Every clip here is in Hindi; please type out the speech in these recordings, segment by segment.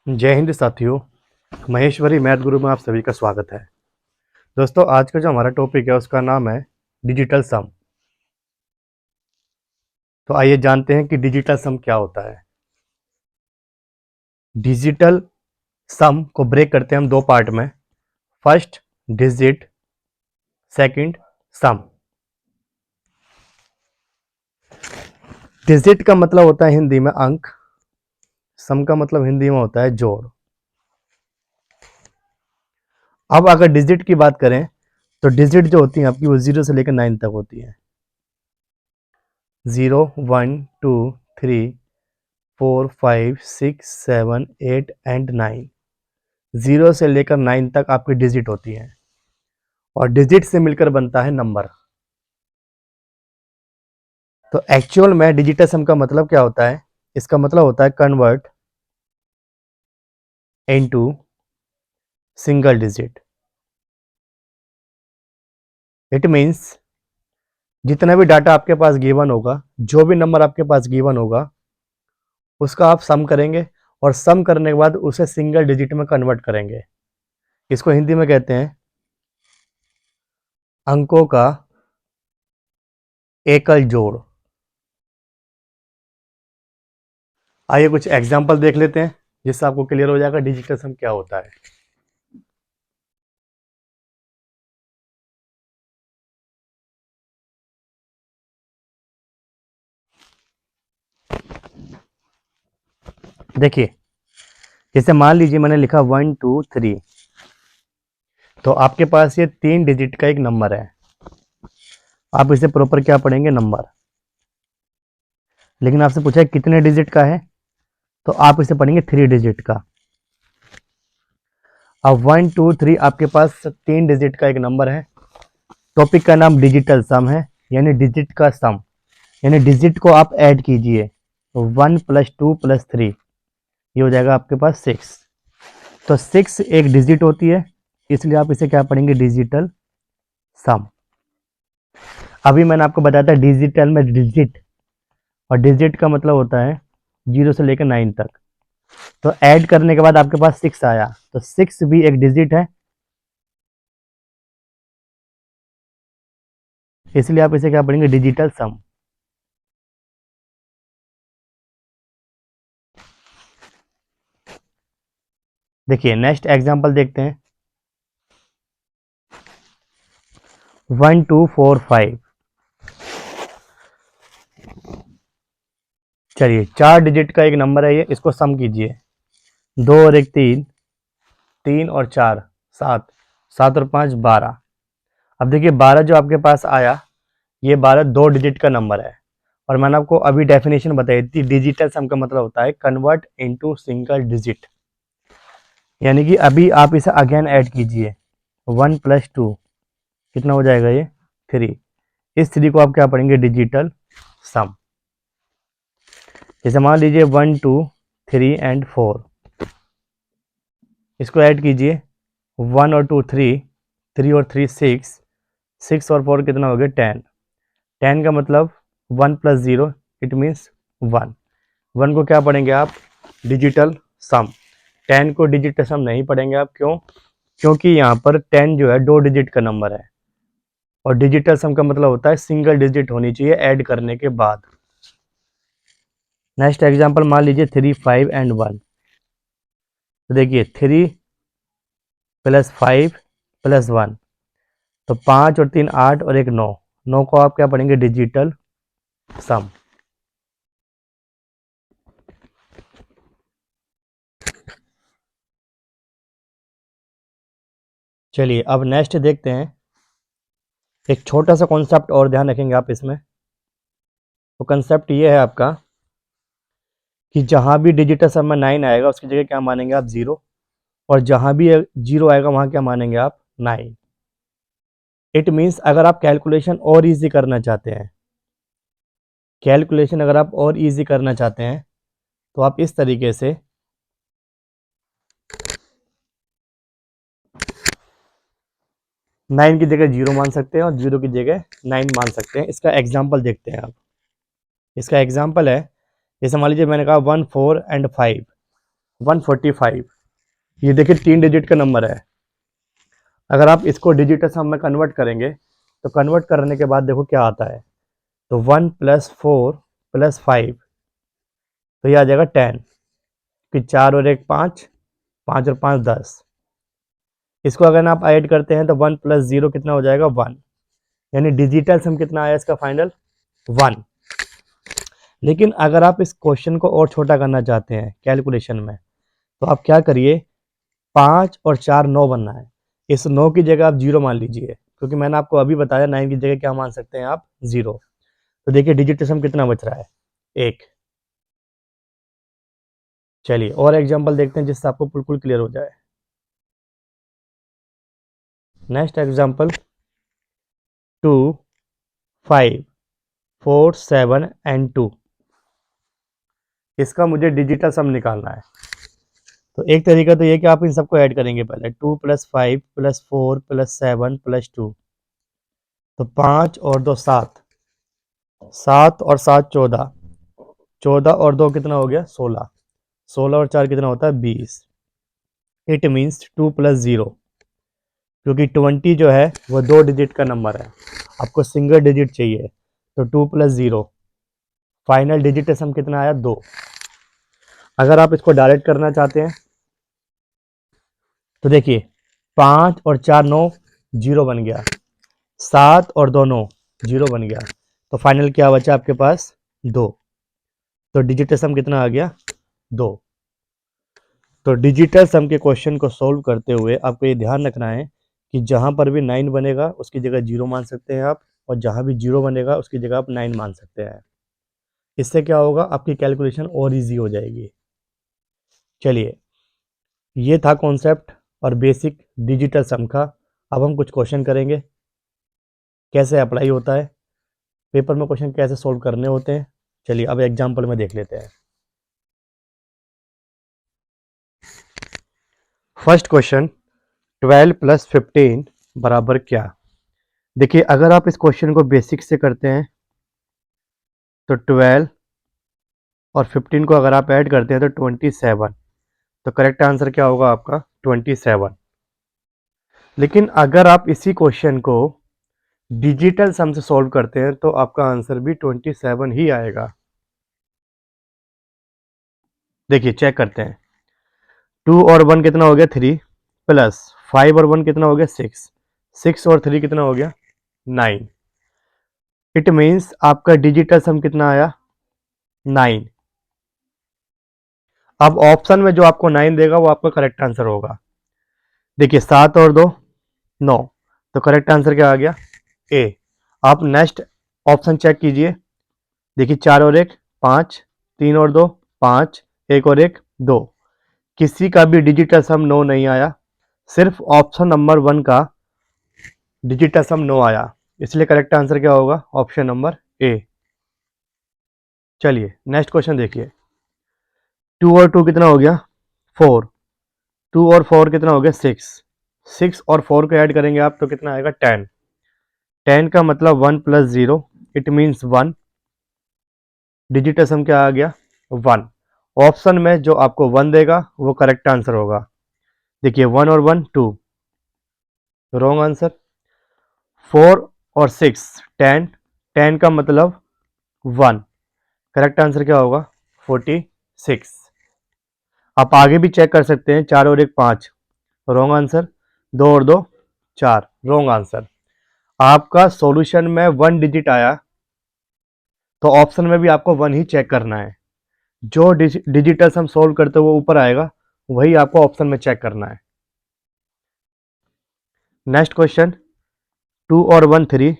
जय हिंद साथियों। महेश्वरी मैथ गुरु में आप सभी का स्वागत है। दोस्तों, आज का जो हमारा टॉपिक है उसका नाम है डिजिटल सम। तो आइए जानते हैं कि डिजिटल सम क्या होता है। डिजिटल सम को ब्रेक करते हैं हम दो पार्ट में। फर्स्ट डिजिट, सेकंड सम। डिजिट का मतलब होता है हिंदी में अंक, सम का मतलब हिंदी में होता है जोड़। अब अगर डिजिट की बात करें तो डिजिट जो होती है आपकी वो 0 से लेकर 9 तक होती है। 0, 1, 2, 3, 4, 5, 6, 7, 8 एंड 9। 0 से लेकर 9 तक आपकी डिजिट होती है और डिजिट से मिलकर बनता है नंबर। तो एक्चुअल में डिजिटल सम का मतलब क्या होता है? इसका मतलब होता है convert into single digit. It means जितना भी डाटा आपके पास गिवन होगा, जो भी नंबर आपके पास गिवन होगा, उसका आप सम करेंगे और सम करने के बाद उसे सिंगल डिजिट में कन्वर्ट करेंगे। इसको हिंदी में कहते हैं अंकों का एकल जोड़। आइए कुछ एग्जाम्पल देख लेते हैं जिससे आपको क्लियर हो जाएगा डिजिटल सम क्या होता है। देखिए, जैसे मान लीजिए मैंने लिखा 1, 2, 3। तो आपके पास ये 3 डिजिट का एक नंबर है। आप इसे प्रॉपर क्या पढ़ेंगे? नंबर। लेकिन आपसे पूछा है कितने डिजिट का है, तो आप इसे पढ़ेंगे 3 डिजिट का। अब 1, 2, 3 आपके पास 3 डिजिट का एक नंबर है। टॉपिक का नाम डिजिटल सम है, यानी डिजिट का सम, यानी डिजिट को आप ऐड कीजिए। तो 1 + 2 + 3 ये हो जाएगा आपके पास 6। तो 6 एक डिजिट होती है, इसलिए आप इसे क्या पढ़ेंगे? डिजिटल सम। अभी मैंने आपको बताया था डिजिटल में डिजिट, और डिजिट का मतलब होता है 0 से लेकर 9 तक। तो ऐड करने के बाद आपके पास 6 आया, तो 6 भी एक डिजिट है, इसलिए आप इसे क्या पढ़ेंगे? डिजिटल सम। देखिए नेक्स्ट एग्जांपल देखते हैं। 1, 2, 4, 5। चलिए 4 डिजिट का एक नंबर है ये, इसको सम कीजिए। 2 और 1 3, 3 और 4 7, 7 और 5 12। अब देखिए 12 जो आपके पास आया, ये 12 दो डिजिट का नंबर है। और मैंने आपको अभी डेफिनेशन बताई थी, डिजिटल सम का मतलब होता है कन्वर्ट इनटू सिंगल डिजिट। यानी कि अभी आप इसे अगेन ऐड कीजिए। 1 + 2 कितना हो जाएगा? ये 3। इस 3 को आप क्या पढ़ेंगे? डिजिटल सम। जैसे मान लीजिए 1, 2, 3 एंड 4, इसको ऐड कीजिए। 1 और 2 3, 3 और 3 6, 6 और 4 कितना हो गया? 10। 10 का मतलब 1 + 0 इट मीन्स 1। 1 को क्या पढ़ेंगे आप? डिजिटल सम। 10 को डिजिटल सम नहीं पढ़ेंगे आप, क्यों? क्योंकि यहाँ पर 10 जो है दो डिजिट का नंबर है, और डिजिटल सम का मतलब होता है सिंगल डिजिट होनी चाहिए ऐड करने के बाद। नेक्स्ट एग्जांपल मान लीजिए 3, 5 एंड 1। तो देखिए 3 + 5 + 1, तो 5 और 3 8 और 1 9। 9 को आप क्या पढ़ेंगे? डिजिटल सम। चलिए अब नेक्स्ट देखते हैं। एक छोटा सा कॉन्सेप्ट और ध्यान रखेंगे आप इसमें। तो कंसेप्ट ये है आपका कि जहाँ भी डिजिटल सम में 9 आएगा उसकी जगह क्या मानेंगे आप? 0। और जहाँ भी 0 आएगा वहाँ क्या मानेंगे आप? 9। इट मीन्स अगर आप कैलकुलेशन और इजी करना चाहते हैं, कैलकुलेशन अगर आप और इजी करना चाहते हैं तो आप इस तरीके से 9 की जगह 0 मान सकते हैं और 0 की जगह 9 मान सकते हैं। इसका एग्जाम्पल देखते हैं आप। इसका एग्जाम्पल है, जैसे मान लीजिए मैंने कहा 1, 4 एंड 5। 145। ये देखिए 3 डिजिट का नंबर है। अगर आप इसको डिजिटल सम में कन्वर्ट करेंगे तो कन्वर्ट करने के बाद देखो क्या आता है। तो 1+4+5 तो ये आ जाएगा 10। फिर 4 और 1 5, 5 और 5 10। इसको अगर आप ऐड करते हैं तो 1+0 कितना हो जाएगा 1। यानी डिजिटल सम कितना आया इसका फाइनल 1। लेकिन अगर आप इस क्वेश्चन को और छोटा करना चाहते हैं कैलकुलेशन में तो आप क्या करिए, 5 और 4 9 बनना है। इस 9 की जगह आप 0 मान लीजिए, क्योंकि मैंने आपको अभी बताया 9 की जगह क्या मान सकते हैं आप 0। तो देखिए डिजिटल सम कितना बच रहा है 1। चलिए और एग्जांपल देखते हैं जिससे आपको बिल्कुल क्लियर हो जाए। Next example 2 5 4 7 and 2। इसका मुझे डिजिटल सम निकालना है। तो एक तरीका तो ये कि आप इन सबको ऐड करेंगे पहले 2 + 5 + 4 + 7 + 2। तो 5 और 2 7, 7 और 7 14, 14 और 2 कितना हो गया 16, 16 और 4 कितना होता है 20। इट मीन्स 2 + 0, क्योंकि 20 जो है वो 2 डिजिट का नंबर है, आपको सिंगल डिजिट चाहिए। तो 2 + 0 फाइनल डिजिट सम कितना आया 2। अगर आप इसको डायरेक्ट करना चाहते हैं तो देखिए 5 और 4 9 0 बन गया, 7 और 2 9 0 बन गया। तो फाइनल क्या बचा आपके पास 2। तो डिजिटल सम कितना आ गया 2। तो डिजिटल सम के क्वेश्चन को सोल्व करते हुए आपको ये ध्यान रखना है कि जहाँ पर भी 9 बनेगा उसकी जगह 0 मान सकते हैं आप, और जहाँ भी 0 बनेगा उसकी जगह आप 9 मान सकते हैं। इससे क्या होगा, आपकी कैलकुलेशन और इजी हो जाएगी। चलिए ये था कॉन्सेप्ट और बेसिक डिजिटल सम का। अब हम कुछ क्वेश्चन करेंगे कैसे अप्लाई होता है, पेपर में क्वेश्चन कैसे सोल्व करने होते हैं। चलिए अब एग्जाम्पल में देख लेते हैं। फर्स्ट क्वेश्चन 12 + 15 बराबर क्या। देखिए अगर आप इस क्वेश्चन को बेसिक से करते हैं तो 12 और 15 को अगर आप ऐड करते हैं तो 27। तो करेक्ट आंसर क्या होगा आपका 27। लेकिन अगर आप इसी क्वेश्चन को डिजिटल सम से सॉल्व करते हैं तो आपका आंसर भी 27 ही आएगा। देखिए चेक करते हैं, 2 और 1 कितना हो गया 3, प्लस 5 और 1 कितना हो गया 6, 6 और 3 कितना हो गया 9। इट मीन्स आपका डिजिटल सम कितना आया 9। अब ऑप्शन में जो आपको 9 देगा वो आपका करेक्ट आंसर होगा। देखिए 7 और 2 9, तो करेक्ट आंसर क्या आ गया ए। आप नेक्स्ट ऑप्शन चेक कीजिए। देखिए 4 और 1 5, 3 और 2 5, 1 और 1 2। किसी का भी डिजिटल सम 9 नहीं आया, सिर्फ ऑप्शन नंबर 1 का डिजिटल सम 9 आया। इसलिए करेक्ट आंसर क्या होगा ऑप्शन नंबर ए। चलिए नेक्स्ट क्वेश्चन देखिए, 2 और 2 कितना हो गया 4, 2 और 4 कितना हो गया 6, 6 और 4 को ऐड करेंगे आप तो कितना आएगा 10। 10 का मतलब 1 + 0, इट मीन्स 1। डिजिटल सम क्या आ गया 1। ऑप्शन में जो आपको 1 देगा वो करेक्ट आंसर होगा। देखिए 1 और 1 2, रॉन्ग आंसर। 4 और 6 10, 10 का मतलब 1, करेक्ट आंसर क्या होगा 46। आप आगे भी चेक कर सकते हैं, 4 और 1 5, रॉन्ग आंसर। 2 और 2 4, रॉन्ग आंसर। आपका सॉल्यूशन में 1 डिजिट आया तो ऑप्शन में भी आपको 1 ही चेक करना है। जो डिजिटल सम सोल्व करते हुए ऊपर आएगा वही आपको ऑप्शन में चेक करना है। नेक्स्ट क्वेश्चन 2 और 1 3,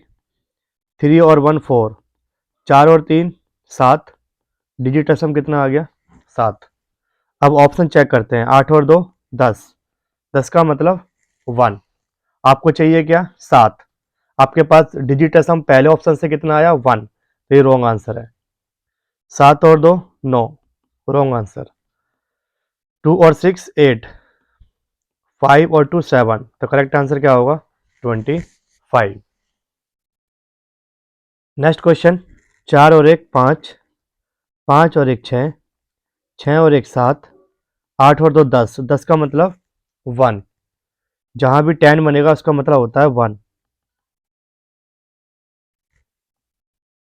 3 और 1 4, 4 और 3 7। डिजिटल सम कितना आ गया 7। अब ऑप्शन चेक करते हैं, 8 और 2 10, 10 का मतलब 1। आपको चाहिए क्या 7। आपके पास डिजिटल सम पहले ऑप्शन से कितना आया 1, तो ये रॉन्ग आंसर है। 7 और 2 9, रॉन्ग आंसर। 2 और 6 8, 5 और 2 7, तो करेक्ट आंसर क्या होगा 25। नेक्स्ट क्वेश्चन 4 और 1 5, 5 और 1 6, 6 और 1 7, 8 और 2 10, 10 का मतलब 1। जहां भी 10 बनेगा उसका मतलब होता है 1।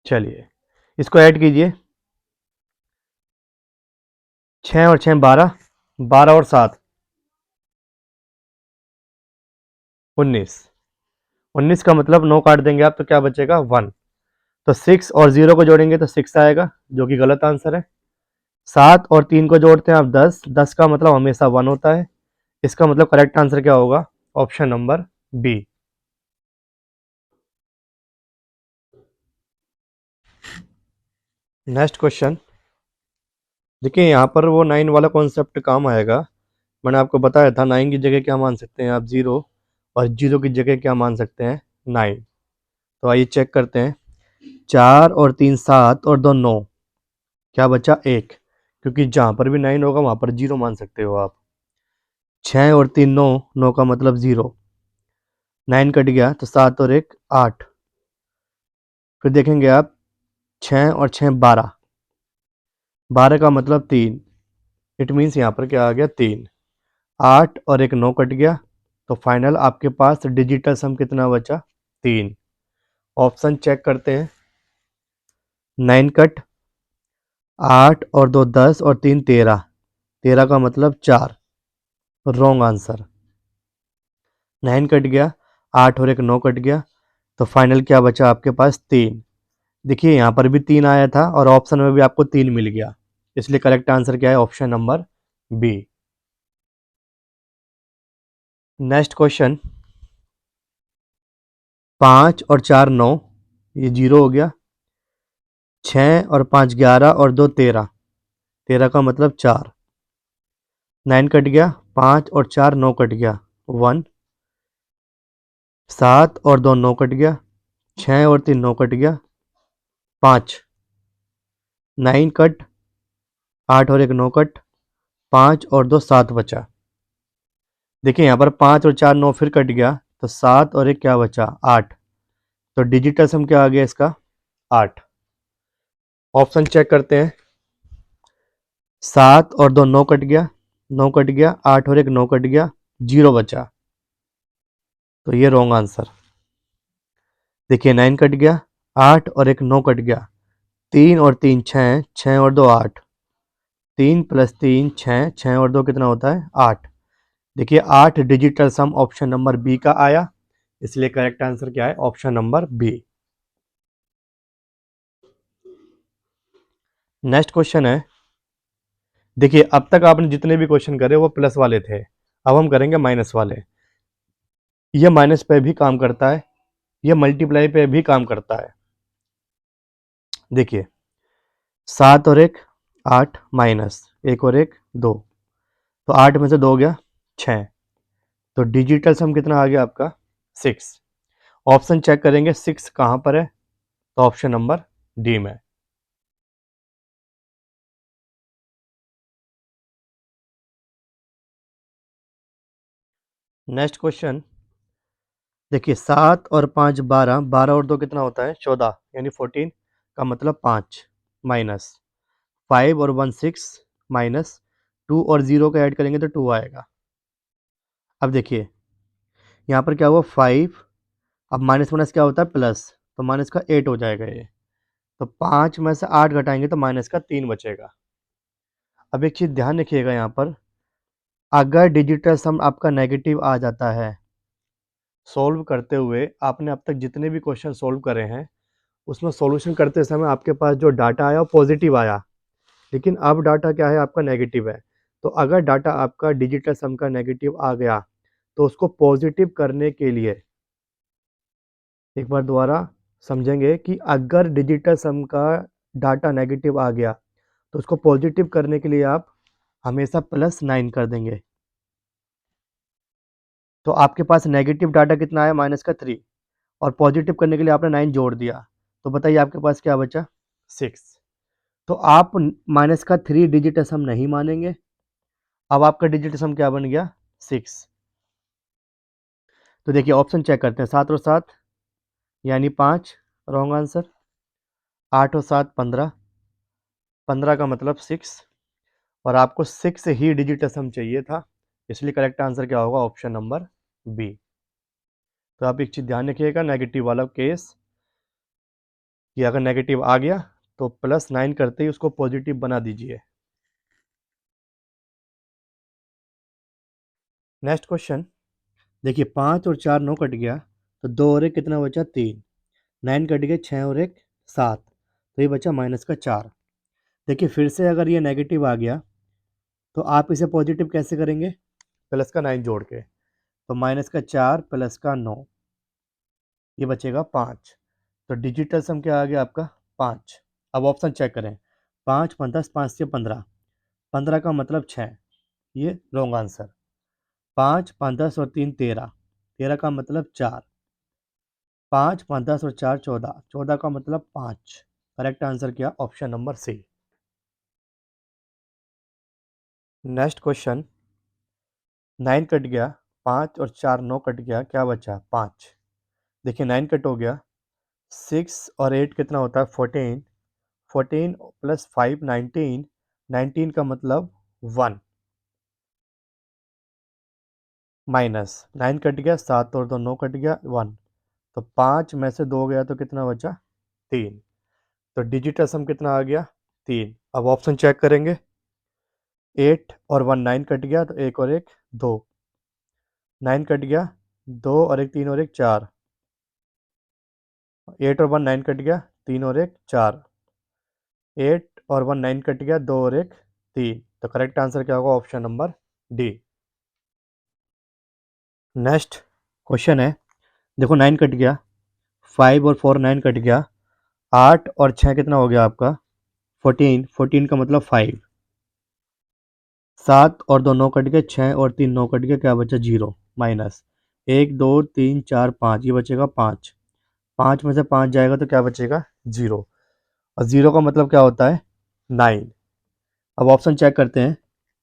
चलिए इसको ऐड कीजिए। 6 और 6 12, 12 और 7 19, 19 का मतलब 9 काट देंगे आप तो क्या बचेगा 1। तो 6 और 0 को जोड़ेंगे तो 6 आएगा, जो कि गलत आंसर है। 7 और 3 को जोड़ते हैं आप 10, 10 का मतलब हमेशा 1 होता है। इसका मतलब करेक्ट आंसर क्या होगा? Option number B. Next question. देखिए यहाँ पर वो 9 वाला कॉन्सेप्ट काम आएगा। मैंने आपको बताया था 9 की जगह क्या मान सकते हैं आप 0, और 0 की जगह क्या मान सकते हैं 9। तो आइए चेक करते हैं। 4 और 3 7 और 2 9, क्या बचा 1, क्योंकि जहाँ पर भी 9 होगा वहाँ पर 0 मान सकते हो आप। 6 और 3 9, 9 का मतलब 0, 9 कट गया तो 7 और 1 8। फिर देखेंगे आप 6 और 6 12, 12 का मतलब 3। इट मीन्स यहाँ पर क्या आ गया 3। 8 और 1 9 कट गया, तो फाइनल आपके पास डिजिटल सम कितना बचा 3। ऑप्शन चेक करते हैं। 9 कट, 8 और 2 10 और 3 13, 13 का मतलब 4, रॉन्ग आंसर। 9 कट गया, 8 और 1 9 कट गया, तो फाइनल क्या बचा आपके पास 3। देखिए यहाँ पर भी 3 आया था और ऑप्शन में भी आपको 3 मिल गया, इसलिए करेक्ट आंसर क्या है? Option number B. Next question. 5 और 4 9, ये 0 हो गया। 6 और 5 11 और 2 13, 13 का मतलब 4। 9 कट गया, 5 और 4 9 कट गया 1। 7 और 2 9 कट गया, 6 और 3 9 कट गया 5। 9 कट, 8 और 1 9 कट, 5 और 2 7 बचा। देखिए यहाँ पर 5 और 4 9 फिर कट गया, तो 7 और 1 क्या बचा 8। तो डिजिटल सम क्या आ गया इसका 8। ऑप्शन चेक करते हैं। 7 और 2 9 कट गया, 9 कट गया, 8 और 1 9 कट गया, 0 बचा, तो ये रॉन्ग आंसर। देखिए 9 कट गया, 8 और 1 9 कट गया, 3 और 3 6, 6 और 2 8, 3 प्लस 3 6, 6 और 2 कितना होता है 8। देखिए 8 digital sum option number B का आया, इसलिए करेक्ट आंसर क्या है? Option number B. Next question है। देखिए अब तक आपने जितने भी क्वेश्चन करे वो प्लस वाले थे, अब हम करेंगे माइनस वाले। ये माइनस पे भी काम करता है, ये मल्टीप्लाई पे भी काम करता है। देखिए 7 और 1 8, माइनस 1 और 1 2, तो 8 में से 2 गया 6, तो डिजिटल सम कितना आ गया आपका 6। ऑप्शन चेक करेंगे 6 कहाँ पर है, तो ऑप्शन नंबर डी में। Next question. देखिए 7 और 5 12, 12 और 2 कितना होता है 14, यानी 14 का मतलब 5, माइनस 5 और 1 6, माइनस 2 और 0 का ऐड करेंगे तो 2 आएगा। अब देखिए यहाँ पर क्या हुआ 5, अब माइनस माइनस क्या होता है प्लस, तो माइनस का 8 हो जाएगा ये। तो 5 में से 8 घटाएंगे तो माइनस का 3 बचेगा। अब एक चीज़ ध्यान रखिएगा यहाँ पर, अगर डिजिटल सम आपका नेगेटिव आ जाता है, सॉल्व करते हुए आपने अब तक जितने भी क्वेश्चन सॉल्व करे हैं उसमें सॉल्यूशन करते समय आपके पास जो डाटा आया वो पॉजिटिव आया, लेकिन अब डाटा क्या है आपका नेगेटिव है। तो अगर डाटा आपका डिजिटल सम का नेगेटिव आ गया तो उसको पॉजिटिव करने के लिए, एक बार दोबारा समझेंगे कि अगर डिजिटल सम का डाटा नेगेटिव आ गया तो उसको पॉजिटिव करने के लिए आप हमेशा +9 कर देंगे। तो आपके पास नेगेटिव डाटा कितना आया -3, और पॉजिटिव करने के लिए आपने 9 जोड़ दिया, तो बताइए आपके पास क्या बचा 6। तो आप -3 डिजिट सम नहीं मानेंगे। अब आपका डिजिट सम क्या बन गया 6। तो देखिए ऑप्शन चेक करते हैं। 7 और 7 यानी 5, रॉन्ग आंसर। 8 और 7 15, 15 का मतलब 6, और आपको 6 ही डिजिट सम चाहिए था, इसलिए करेक्ट आंसर क्या होगा? Option number B. तो आप एक चीज़ ध्यान रखिएगा, नेगेटिव वाला केस, कि अगर नेगेटिव आ गया तो +9 करते ही उसको पॉजिटिव बना दीजिए। नेक्स्ट क्वेश्चन देखिए, 5 और 4 9 कट गया, तो 2 और 1 कितना बचा? 3। 9 कट गया, 6 और 1 7, तो ये बचा -4। देखिए फिर से अगर ये नेगेटिव आ गया तो आप इसे पॉजिटिव कैसे करेंगे? प्लस का 9 जोड़ के, तो -4 प्लस का 9, ये बचेगा 5। तो डिजिटल सम क्या आ गया आपका? 5। अब ऑप्शन चेक करें, 5 5 10 5 से 15, 15 का मतलब 6, ये रॉन्ग आंसर। 5 5 10 और 3 13, 13 का मतलब 4, 5 5 10 और 4 14, 14 का मतलब 5। करेक्ट आंसर क्या? Option number C. Next question, 9 cut गया, 5 और 4 9 कट गया, क्या बचा? 5। देखिए 9 कट हो गया, 6 और 8 कितना होता है? 14, 14 प्लस 5 19, 19 का मतलब 1, माइनस 9 कट गया, 7 और 2 9 कट गया, 1, तो 5 में से 2 गया तो कितना बचा? 3। तो डिजिटल सम कितना आ गया? 3। अब ऑप्शन चेक करेंगे, 8 और 1 9 कट गया, तो 1 और 1 2, 9 कट गया, 2 और 1 3 और 1 4, 8 और 1 9 कट गया, 3 और 1 4, 8 और 1 9 कट गया, 2 और 1 3। तो करेक्ट आंसर क्या होगा? Option number D. Next question है, देखो 9 कट गया, 5 और 4 9 कट गया, 8 और 6 कितना हो गया आपका? 14, 14 का मतलब 5, 7 और 2 9 कट गया, 6 और 3 9 कट गया, क्या बचा? 0, माइनस 1 2 3 4 5, ये बचेगा 5, 5 में से 5 जाएगा तो क्या बचेगा? 0, और 0 का मतलब क्या होता है? 9। अब ऑप्शन चेक करते हैं,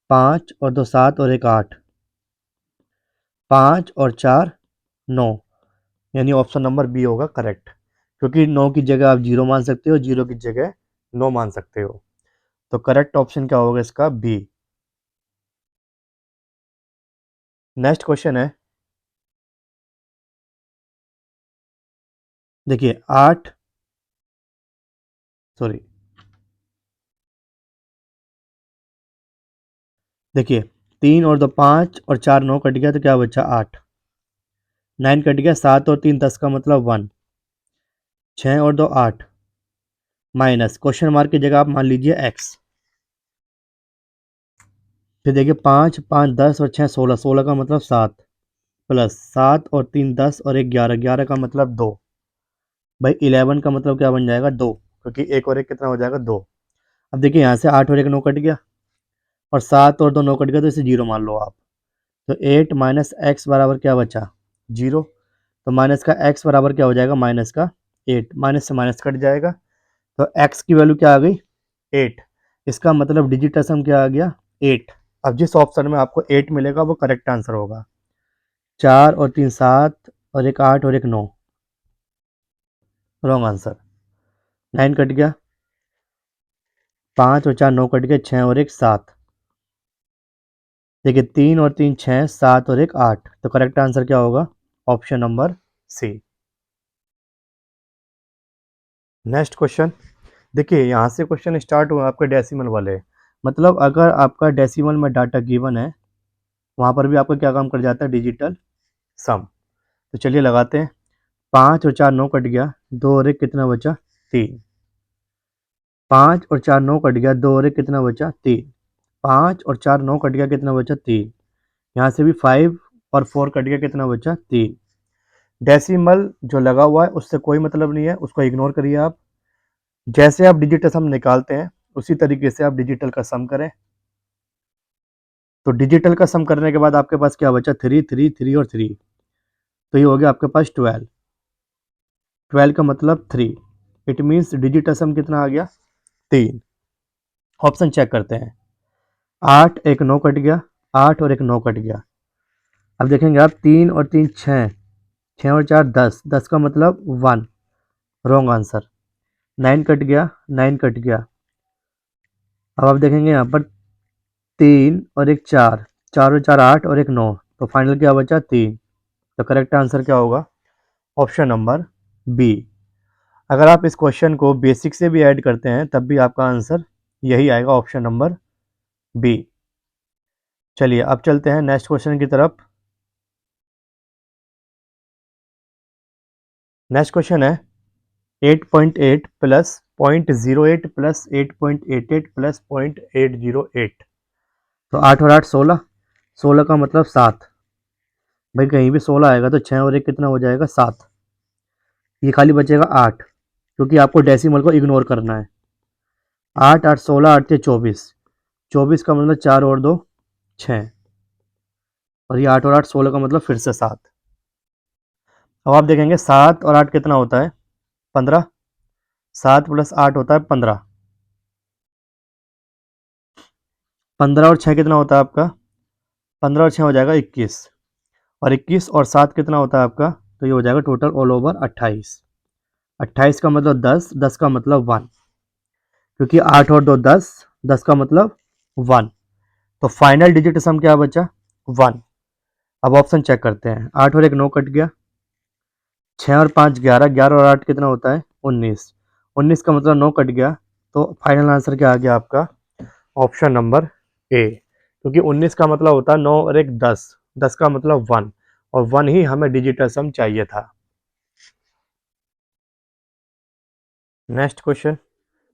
5 और 2 7 और 1 8, 5 और 4 9, यानी ऑप्शन नंबर बी होगा करेक्ट, क्योंकि 9 की जगह आप 0 मान सकते हो, 0 की जगह 9 मान सकते हो। तो करेक्ट ऑप्शन क्या होगा इसका? बी। नेक्स्ट क्वेश्चन है, देखिए 8 सॉरी देखिए 3 और 2 5 और 4 9 कट गया, तो क्या बचा? 8, 9 कट गया, 7 और 3 10 का मतलब 1, 6 और 2 8, माइनस क्वेश्चन मार्क की जगह आप मान लीजिए x। फिर देखिए 5 5 10 और 6 16, 16 का मतलब 7, प्लस 7 और 3 10 और 1 11, 11 का मतलब 2, भाई 11 का मतलब क्या बन जाएगा? 2, क्योंकि 1 और 1 कितना हो जाएगा? 2। अब देखिए यहाँ से 8 और 1 9 कट गया, और 7 और 2 9 कट गया, तो इसे 0 मान लो आप। तो 8 माइनस एक्स बराबर क्या बचा? 0। तो माइनस का x बराबर क्या हो जाएगा? माइनस का 8, माइनस से माइनस कट जाएगा, तो x की वैल्यू क्या आ गई? 8। इसका मतलब डिजिट सम क्या आ गया? 8। अब जिस ऑप्शन में आपको 8 मिलेगा वो करेक्ट आंसर होगा। 4 और 3 7 और 1 8 और 1 9, रॉन्ग आंसर। 9 कट गया, 5 और 4 9 कट गया, 6 और 1 7, देखिए 3 और 3 6 7 और 1 8, तो करेक्ट आंसर क्या होगा? Option number C. Next question देखिए, यहाँ से क्वेश्चन स्टार्ट हुआ आपके डेसिमल वाले, मतलब अगर आपका डेसिमल में डाटा गिवन है, वहाँ पर भी आपका क्या काम कर जाता है? डिजिटल सम। तो चलिए लगाते हैं, 5 और 4 9 कट गया, 2 और 1 कितना बचा? 3, 5 और 4 9 कट गया, 2 और 1 कितना बचा? 3, 5 और 4 9 कट गया, कितना बचा? 3, यहाँ से भी 5 और 4 कट गया, कितना बचा? 3। डेसिमल जो लगा हुआ है उससे कोई मतलब नहीं है, उसको इग्नोर करिए आप। जैसे आप डिजिटल सम निकालते हैं उसी तरीके से आप डिजिटल का सम करें। तो डिजिटल का सम करने के बाद आपके पास क्या बचा? 3 3 3 और 3, तो ये हो गया आपके पास 12। 12 का मतलब 3, इट मीन्स डिजिटल सम कितना आ गया? 3। ऑप्शन चेक करते हैं, 8 1 9 कट गया, 8 और 1 9 कट गया। अब देखेंगे आप, 3 और 3 6, 6 और 4 10, 10 का मतलब 1, रॉन्ग आंसर। 9 कट गया, 9 कट गया। अब आप देखेंगे यहाँ पर 3 और एक 4, 4 और 4 8 और एक 9, तो फाइनल क्या बचा 3। तो करेक्ट आंसर क्या होगा? Option number B. अगर आप इस क्वेश्चन को बेसिक से भी ऐड करते हैं तब भी आपका आंसर यही आएगा, ऑप्शन नंबर बी। चलिए अब चलते हैं नेक्स्ट क्वेश्चन की तरफ। नेक्स्ट क्वेश्चन है 8.8 प्लस 0.08 प्लस 8.88 प्लस 0.808। तो 8 और 8 16, 16 का मतलब 7। भाई कहीं भी 16 आएगा तो 6 और 1 कितना हो जाएगा 7। ये खाली बचेगा 8, क्योंकि आपको डेसिमल को इग्नोर करना है। 8 8 16, 8 से 24, 24 का मतलब 4 और 2 6, और ये 8 और 8 16 का मतलब फिर से 7। अब आप देखेंगे 7 और 8 कितना होता है 15, 7 प्लस 8 होता है 15, 15 और 6 कितना होता है आपका, 15 और 6 हो जाएगा 21, और 21 और 7 कितना होता है आपका, तो ये हो जाएगा टोटल ऑल ओवर 28। 28 का मतलब 10, 10 का मतलब 1, क्योंकि 8 और 2 10, 10 का मतलब 1। तो फाइनल डिजिट सम क्या बचा 1। अब ऑप्शन चेक करते हैं। 8 और 1 9 कट गया, 6 और 5 11, 11 और 8 कितना होता है 19, 19 का मतलब 9 कट गया। तो फाइनल आंसर क्या आ गया आपका, ऑप्शन नंबर ए, क्योंकि 19 का मतलब होता है 9 और 1 10, 10 का मतलब 1, और 1 ही हमें डिजिटल सम चाहिए था। नेक्स्ट क्वेश्चन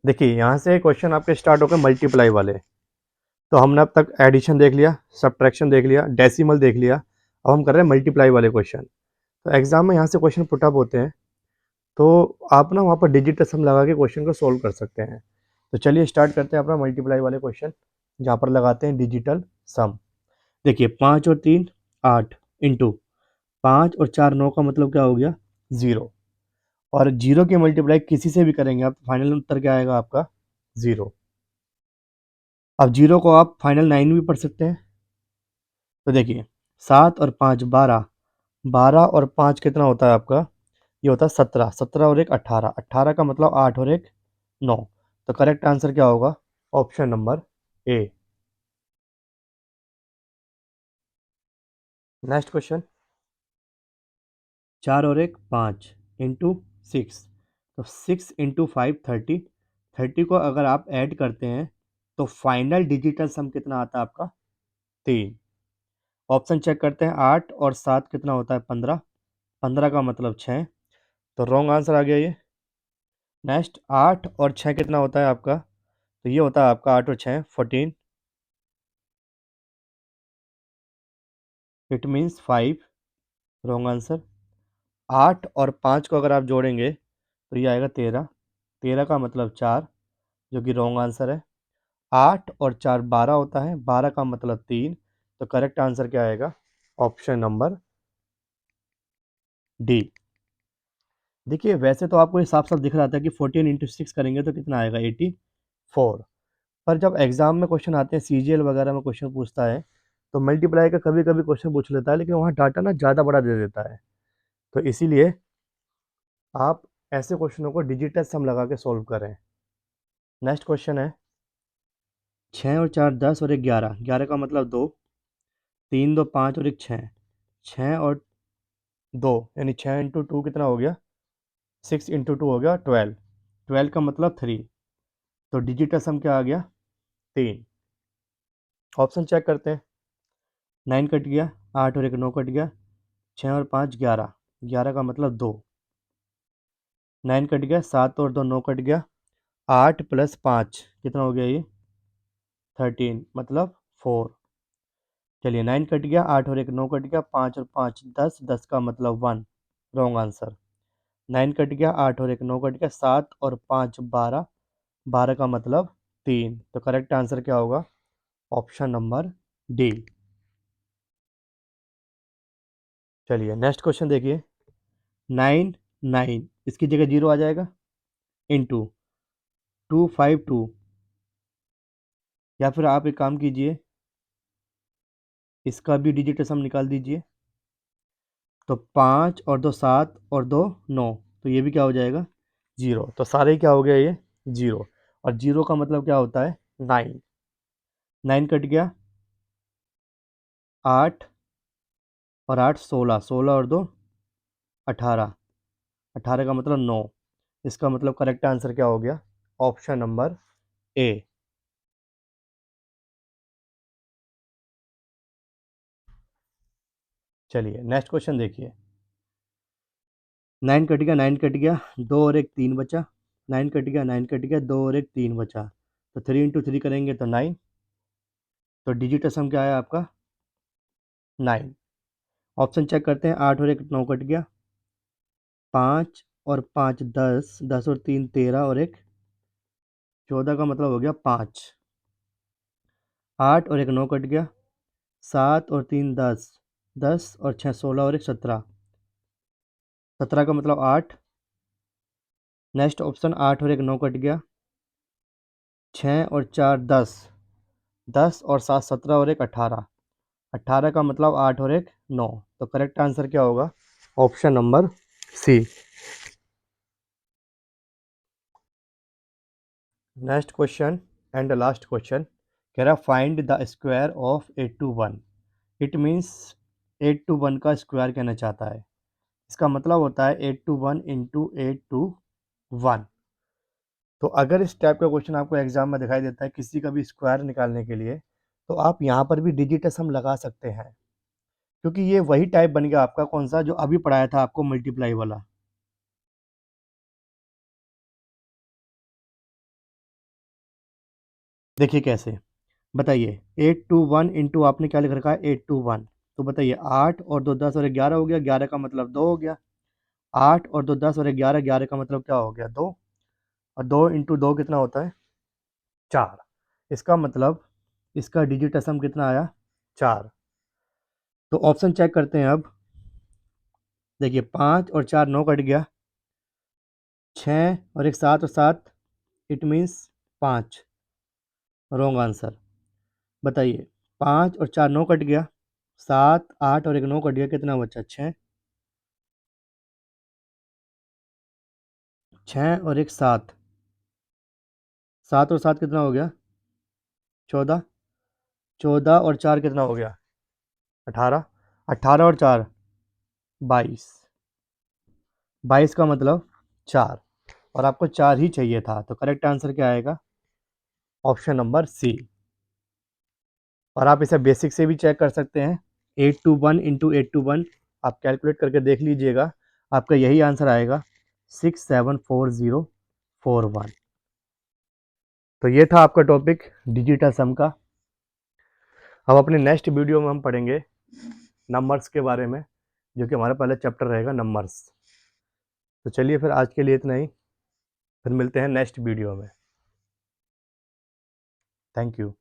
देखिए, यहाँ से क्वेश्चन आपके स्टार्ट हो गए मल्टीप्लाई वाले। तो हमने अब तक एडिशन देख लिया, सब्ट्रैक्शन देख लिया, डेसिमल देख लिया, अब हम कर रहे हैं मल्टीप्लाई वाले क्वेश्चन। तो एग्जाम में यहाँ से क्वेश्चन पुटअप होते हैं, तो आप ना वहाँ पर डिजिटल सम लगा के क्वेश्चन को सोल्व कर सकते हैं। तो चलिए स्टार्ट करते हैं अपना मल्टीप्लाई वाले क्वेश्चन, जहाँ पर लगाते हैं डिजिटल सम। देखिए 5 और 3 8, इंटू 5 और 4 9 का मतलब क्या हो गया 0, और 0 की मल्टीप्लाई किसी से भी करेंगे आप, फाइनल उत्तर क्या आएगा आपका 0। अब 0 को आप फाइनल 9 भी पढ़ सकते हैं। तो देखिए 7 और 5 12, 12 और 5 कितना होता है आपका, ये होता है 17, 17 और एक 18, 18 का मतलब 8 और एक 9। तो करेक्ट आंसर क्या होगा, option number A. Next question, 4 और एक 5, इंटू 6, तो 6 इंटू 5 30, 30 को अगर आप ऐड करते हैं तो फाइनल डिजिटल सम कितना आता है आपका 3। ऑप्शन चेक करते हैं। 8 और 7 कितना होता है 15, 15 का मतलब 6, तो रॉन्ग आंसर आ गया ये। नेक्स्ट 8 और 6 कितना होता है आपका, तो ये होता है आपका 8 और 6 14, इट मीन्स 5, रॉन्ग आंसर। 8 और 5 को अगर आप जोड़ेंगे तो ये आएगा 13, 13 का मतलब 4, जो कि रॉन्ग आंसर है। 8 और 4 12 होता है, 12 का मतलब 3, तो करेक्ट आंसर क्या आएगा, ऑप्शन नंबर डी। देखिए वैसे तो आपको ये साफ साफ दिख रहा था कि 14 इंटू 6 करेंगे तो कितना आएगा 84, पर जब एग्जाम में क्वेश्चन आते हैं सीजीएल वगैरह में क्वेश्चन पूछता है तो मल्टीप्लाई का कभी कभी क्वेश्चन पूछ लेता है, लेकिन वहाँ डाटा ना ज़्यादा बड़ा दे देता है। तो इसीलिए आप ऐसे क्वेश्चनों को डिजिटल सम लगा के सॉल्व करें। नेक्स्ट क्वेश्चन है 6 और 4 10 और एक 11, 11 का मतलब 2, 3 2 5 और एक 6, 6 और 2 यानी 6 इंटू 2 कितना हो गया 6 इंटू 2 हो गया 12, 12 का मतलब 3, तो डिजिटल सम क्या आ गया 3। ऑप्शन चेक करते हैं। 9 कट गया, 8 और एक 9 कट गया, 6 और 5 11, 11 का मतलब 2, 9 कट गया, 7 और 2 9 कट गया, 8 प्लस 5 कितना हो गया ये 13 मतलब 4। चलिए 9 कट गया, 8 और एक 9 कट गया, 5 और 5 10, 10 का मतलब 1, रॉन्ग आंसर। 9 कट गया, 8 और एक 9 कट गया, 7 और 5 12, 12 का मतलब 3, तो करेक्ट आंसर क्या होगा, ऑप्शन नंबर डी। चलिए नेक्स्ट क्वेश्चन देखिए 9 9, इसकी जगह 0 आ जाएगा, इंटू 252, या फिर आप एक काम कीजिए इसका भी डिजिट सम निकाल दीजिए। तो 5 और 2 7 और 2 9, तो ये भी क्या हो जाएगा 0, तो सारे ही क्या हो गया ये 0, और 0 का मतलब क्या होता है 9। 9 कट गया, 8 और 8 16, 16 और 2 18, 18 का मतलब 9। इसका मतलब करेक्ट आंसर क्या हो गया? Option number A. चलिए नेक्स्ट क्वेश्चन देखिए। 9 कट गया, 9 कट गया, 2 और 1 3 बचा। 9 कट गया, 9 कट गया, 2 और 1 3 बचा। तो 3 इंटू 3 करेंगे तो 9। तो डिजिट सम क्या आया आपका? 9। ऑप्शन चेक करते हैं। 8 और 1 9 कट गया, 5 और 5 10, 10 और 3 13 और 1 14 का मतलब हो गया 5। 8 और 1 9 कट गया, 7 और 3 10, 10 और 6 16 और 1 17, 17 का मतलब 8। नेक्स्ट ऑप्शन 8 और 1 9 कट गया, 6 और 4 10, 10 और 7 17 और 1 18, 18 का मतलब 8 और 1 9। तो करेक्ट आंसर क्या होगा? Option number C. Next question and the last question कह रहा find the square of 8 to 1। It means 8 to 1 का स्क्वायर कहना चाहता है। इसका मतलब होता है 8 टू 1 इंटू 8 टू 1। तो अगर इस टाइप का क्वेश्चन आपको एग्जाम में दिखाई देता है किसी का भी स्क्वायर निकालने के लिए, तो आप यहाँ पर भी डिजिट सम लगा सकते हैं, क्योंकि ये वही टाइप बन गया आपका कौन सा जो अभी पढ़ाया था आपको, मल्टीप्लाई वाला। देखिए कैसे, बताइए। 8 टू 1 इंटू आपने क्या लिख रखा है? 8 टू 1। तो बताइए 8 और 2 10 और 11 हो गया, 11 का मतलब 2 हो गया। 8 और 2 10 और 11, 11 का मतलब क्या हो गया? 2। और 2 इंटू 2 कितना होता है? 4। इसका मतलब इसका डिजिट सम कितना आया? 4। तो ऑप्शन चेक करते हैं अब। देखिए 5 और 4 9 कट गया, 6 और 1 7 और 7 इट मीन्स 5। Wrong answer. बताइए 5 और 4 9 कट गया, 7 8 और 1 9 कट गया, कितना बचा? 6। 6 और 1 7, 7 और 7 कितना हो गया? 14। 14 और 4 कितना हो गया? 18। 18 और 4 22। 22 का मतलब 4। और आपको 4 ही चाहिए था, तो करेक्ट आंसर क्या आएगा? Option number C. और आप इसे बेसिक से भी चेक कर सकते हैं। 8 टू 1 इंटू 8 टू 1 आप कैलकुलेट करके देख लीजिएगा, आपका यही आंसर आएगा 674041। तो ये था आपका टॉपिक डिजिटल सम का। अब अपने नेक्स्ट वीडियो में हम पढ़ेंगे नंबर्स के बारे में, जो कि हमारा पहला चैप्टर रहेगा नंबर्स। तो चलिए फिर आज के लिए इतना ही, फिर मिलते हैं नेक्स्ट वीडियो में। Thank you.